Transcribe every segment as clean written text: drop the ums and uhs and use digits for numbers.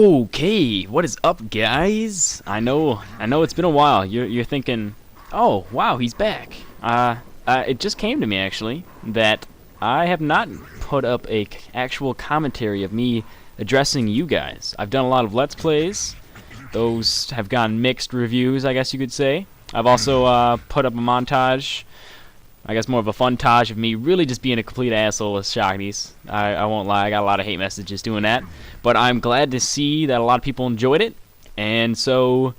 Okay, what is up, guys? I know it's been a while. You're thinking, oh wow, he's back. It just came to me actually that I have not put up a actual commentary of me addressing you guys. I've done a lot of Let's Plays. Those have gotten mixed reviews, I guess you could say. I've also put up a montage. I guess more of a fun-tage of me really just being a complete asshole with Shaktis. I won't lie, I got a lot of hate messages doing that. But I'm glad to see that a lot of people enjoyed it. And so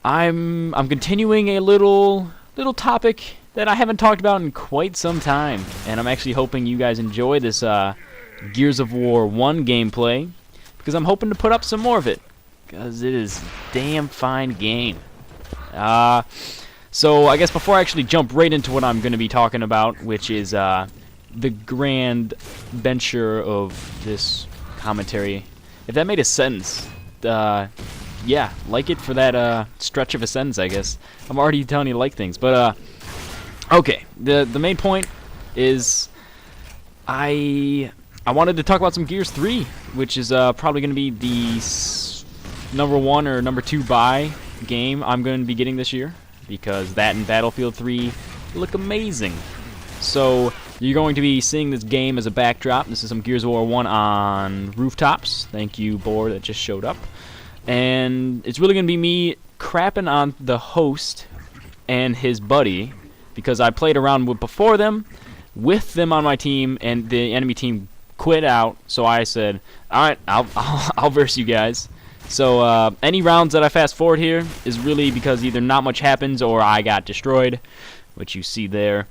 I'm continuing a little topic that I haven't talked about in quite some time. And I'm actually hoping you guys enjoy this Gears of War 1 gameplay, because I'm hoping to put up some more of it, because it is a damn fine game. So I guess before I actually jump right into what I'm going to be talking about, which is the grand venture of this commentary, if that made a sentence, yeah, like it for that stretch of a sentence, I guess. I'm already telling you to like things, but okay. The main point is I wanted to talk about some Gears 3, which is probably going to be the number 1 or number 2 buy game I'm going to be getting this year, because that and Battlefield 3 look amazing. So you're going to be seeing this game as a backdrop. This is some Gears of War 1 on rooftops. Thank you, Boar, that just showed up. And it's really going to be me crapping on the host and his buddy, because I played around before them, with them on my team, and the enemy team quit out. So I said, alright, I'll verse you guys. So any rounds that I fast forward here is really because either not much happens or I got destroyed, which you see there.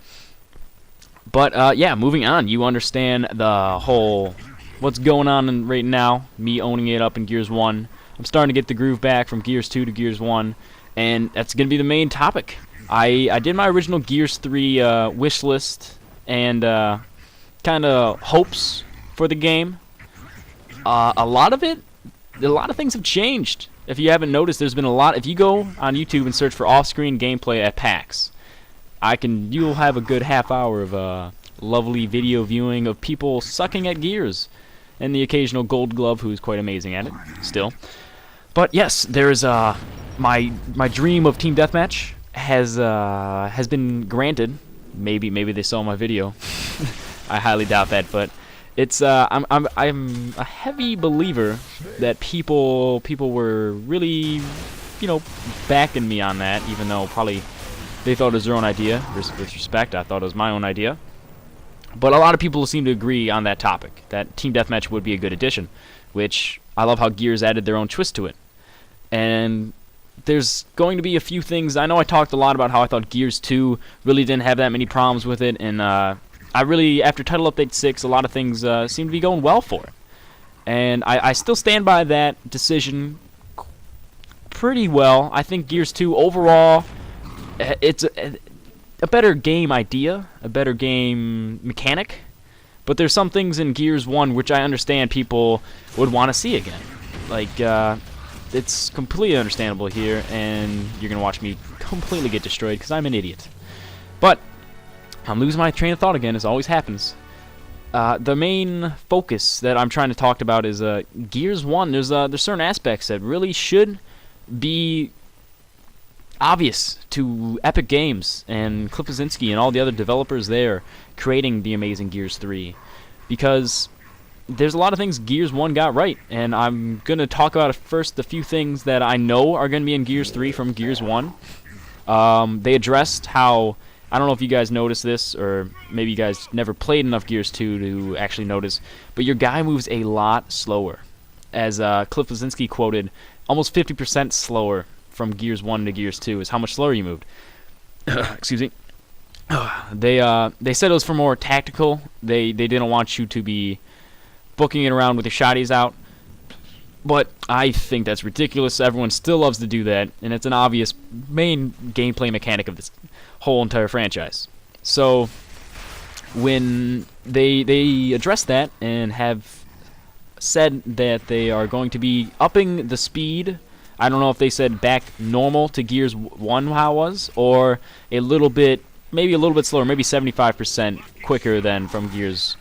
But yeah, moving on. You understand the whole what's going on right now, me owning it up in Gears 1. I'm starting to get the groove back from Gears 2 to Gears 1, and that's going to be the main topic. I did my original Gears 3 wish list and kind of hopes for the game. A lot of things have changed. If you haven't noticed, there's been a lot. If you go on YouTube and search for off-screen gameplay at PAX, you'll have a good half hour of lovely video viewing of people sucking at Gears, and the occasional Gold Glove who's quite amazing at it still. But yes, there's my dream of Team Deathmatch has been granted. Maybe they saw my video. I highly doubt that, but it's I'm a heavy believer that people were really, backing me on that, even though probably they thought it was their own idea. With respect, I thought it was my own idea. But a lot of people seem to agree on that topic, that Team Deathmatch would be a good addition, which I love how Gears added their own twist to it. And there's going to be a few things. I know I talked a lot about how I thought Gears 2 really didn't have that many problems with it, and I really, after Title Update 6, a lot of things seem to be going well for it. And I still stand by that decision pretty well. I think Gears 2 overall, it's a better game idea, a better game mechanic. But there's some things in Gears 1 which I understand people would want to see again. Like, it's completely understandable here, and you're going to watch me completely get destroyed because I'm an idiot. But I'm losing my train of thought again, as always happens. The main focus that I'm trying to talk about is Gears 1. There's certain aspects that really should be obvious to Epic Games and Cliff Bleszinski and all the other developers there creating the amazing Gears 3. Because there's a lot of things Gears 1 got right, and I'm going to talk about first the few things that I know are going to be in Gears 3 from Gears 1. They addressed how, I don't know if you guys noticed this, or maybe you guys never played enough Gears 2 to actually notice, but your guy moves a lot slower. As Cliff Bleszinski quoted, almost 50% slower from Gears 1 to Gears 2 is how much slower you moved. Excuse me. They said it was for more tactical. They didn't want you to be booking it around with your shotties out. But I think that's ridiculous. Everyone still loves to do that, and it's an obvious main gameplay mechanic of this whole entire franchise. So when they address that and have said that they are going to be upping the speed, I don't know if they said back normal to Gears 1 how it was, or maybe a little bit slower, maybe 75% quicker than from Gears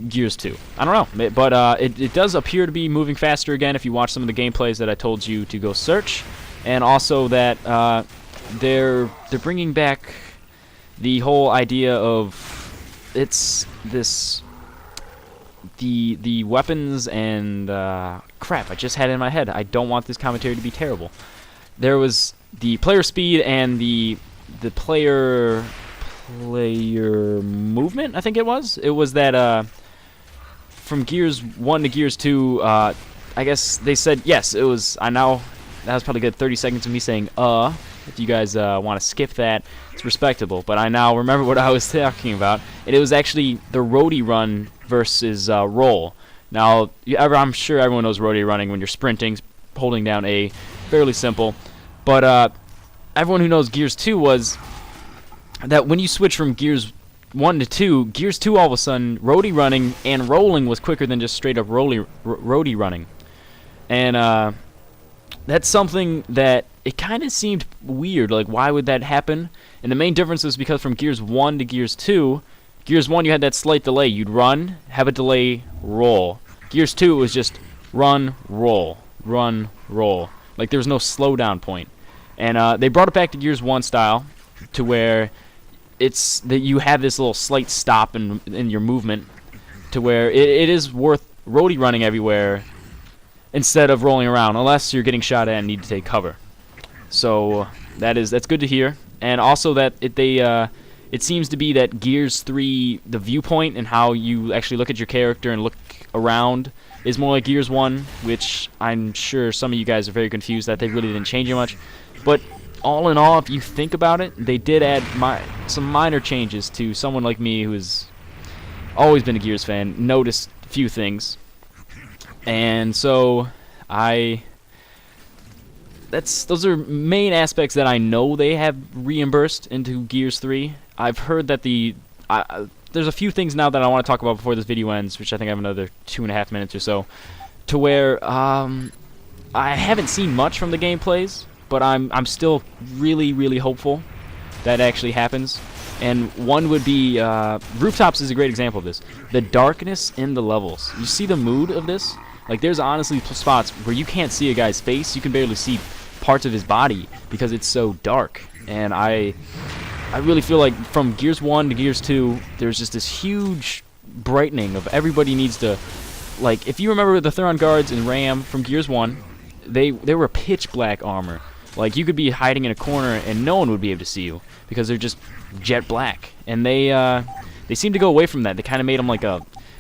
Gears 2. I don't know, but it does appear to be moving faster again if you watch some of the gameplays that I told you to go search, and also that they're bringing back the whole idea of the weapons and crap. I just had it in my head. I don't want this commentary to be terrible. There was the player speed and the player movement, I think it was. It was that from Gears 1 to Gears 2, I guess they said, yes, it was, that was probably good 30 seconds of me saying, if you guys want to skip that, it's respectable. But I now remember what I was talking about, and it was actually the roadie run versus roll. Now, I'm sure everyone knows roadie running when you're sprinting, holding down A, fairly simple. But everyone who knows Gears 2 was that when you switch from Gears 1 to 2, Gears 2 all of a sudden, roadie running and rolling was quicker than just straight up roadie running. And that's something that it kind of seemed weird, like why would that happen? And the main difference is because from Gears 1 to Gears 2, Gears 1 you had that slight delay. You'd run, have a delay, roll. Gears 2 it was just run, roll, run, roll. Like there was no slowdown point. And they brought it back to Gears 1 style to where it's that you have this little slight stop in your movement to where it is worth roadie running everywhere instead of rolling around, unless you're getting shot at and need to take cover. So that's good to hear. And also that it seems to be that Gears 3, the viewpoint and how you actually look at your character and look around is more like Gears 1, which I'm sure some of you guys are very confused that they really didn't change it much. But all in all, if you think about it, they did add some minor changes to someone like me who has always been a Gears fan, noticed a few things. And so those are main aspects that I know they have reimbursed into Gears 3. I've heard that there's a few things now that I want to talk about before this video ends, which I think I have another 2.5 minutes or so, to where I haven't seen much from the gameplays, but I'm still really, really hopeful that actually happens. And one would be Rooftops is a great example of this. The darkness in the levels. You see the mood of this? Like there's honestly spots where you can't see a guy's face. You can barely see parts of his body because it's so dark. And I really feel like from Gears 1 to Gears 2, there's just this huge brightening of everybody needs to, like, if you remember the Theron guards in Ram from Gears 1, they were pitch black armor. Like you could be hiding in a corner and no one would be able to see you because they're just jet black. And they seem to go away from that. They kind of made them like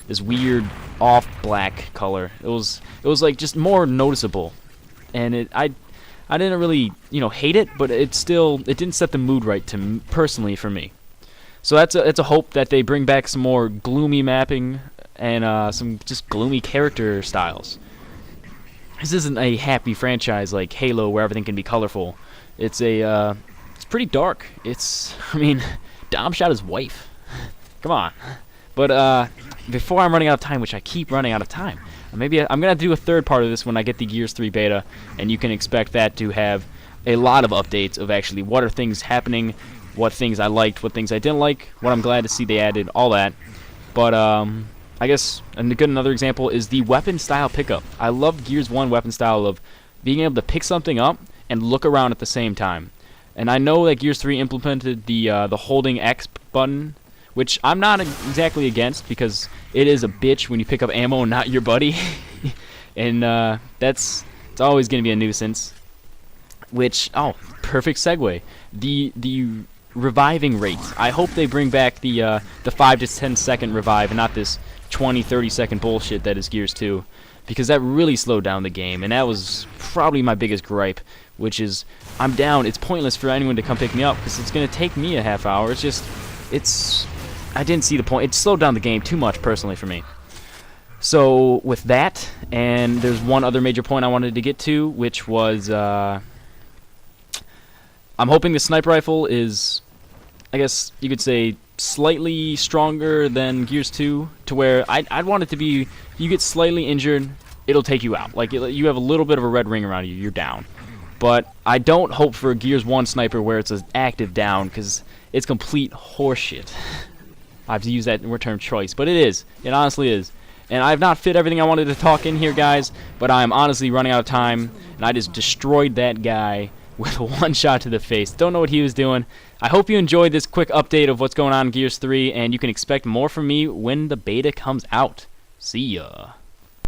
this weird off black color. It was like just more noticeable. And I didn't really, hate it, but it didn't set the mood right personally for me. So that's a hope that they bring back some more gloomy mapping and some just gloomy character styles. This isn't a happy franchise like Halo where everything can be colorful. It's pretty dark. Dom shot his wife. Come on. But before I'm running out of time, which I keep running out of time, maybe I'm going to do a third part of this when I get the Gears 3 beta, and you can expect that to have a lot of updates of actually what are things happening, what things I liked, what things I didn't like, what I'm glad to see they added, all that. But I guess another example is the weapon style pickup. I love Gears 1 weapon style of being able to pick something up and look around at the same time. And I know that Gears 3 implemented the holding X button, which I'm not exactly against because it is a bitch when you pick up ammo and not your buddy. And it's always going to be a nuisance. Which, perfect segue. The reviving rate. I hope they bring back the 5 to 10 second revive and not this 20-30 second bullshit that is Gears 2. Because that really slowed down the game, and that was probably my biggest gripe, which is I'm down. It's pointless for anyone to come pick me up because it's going to take me a half hour. I didn't see the point. It slowed down the game too much personally for me. So with that, and there's one other major point I wanted to get to, which was I'm hoping the sniper rifle is, I guess you could say, slightly stronger than Gears 2, to where I'd want it to be, if you get slightly injured, it'll take you out. Like, you have a little bit of a red ring around you, you're down. But I don't hope for a Gears 1 sniper where it's an active down, because it's complete horseshit. I have to use that word term choice, but it is. It honestly is. And I have not fit everything I wanted to talk in here, guys, but I am honestly running out of time, and I just destroyed that guy with one shot to the face. Don't know what he was doing. I hope you enjoyed this quick update of what's going on in Gears 3, and you can expect more from me when the beta comes out. See ya.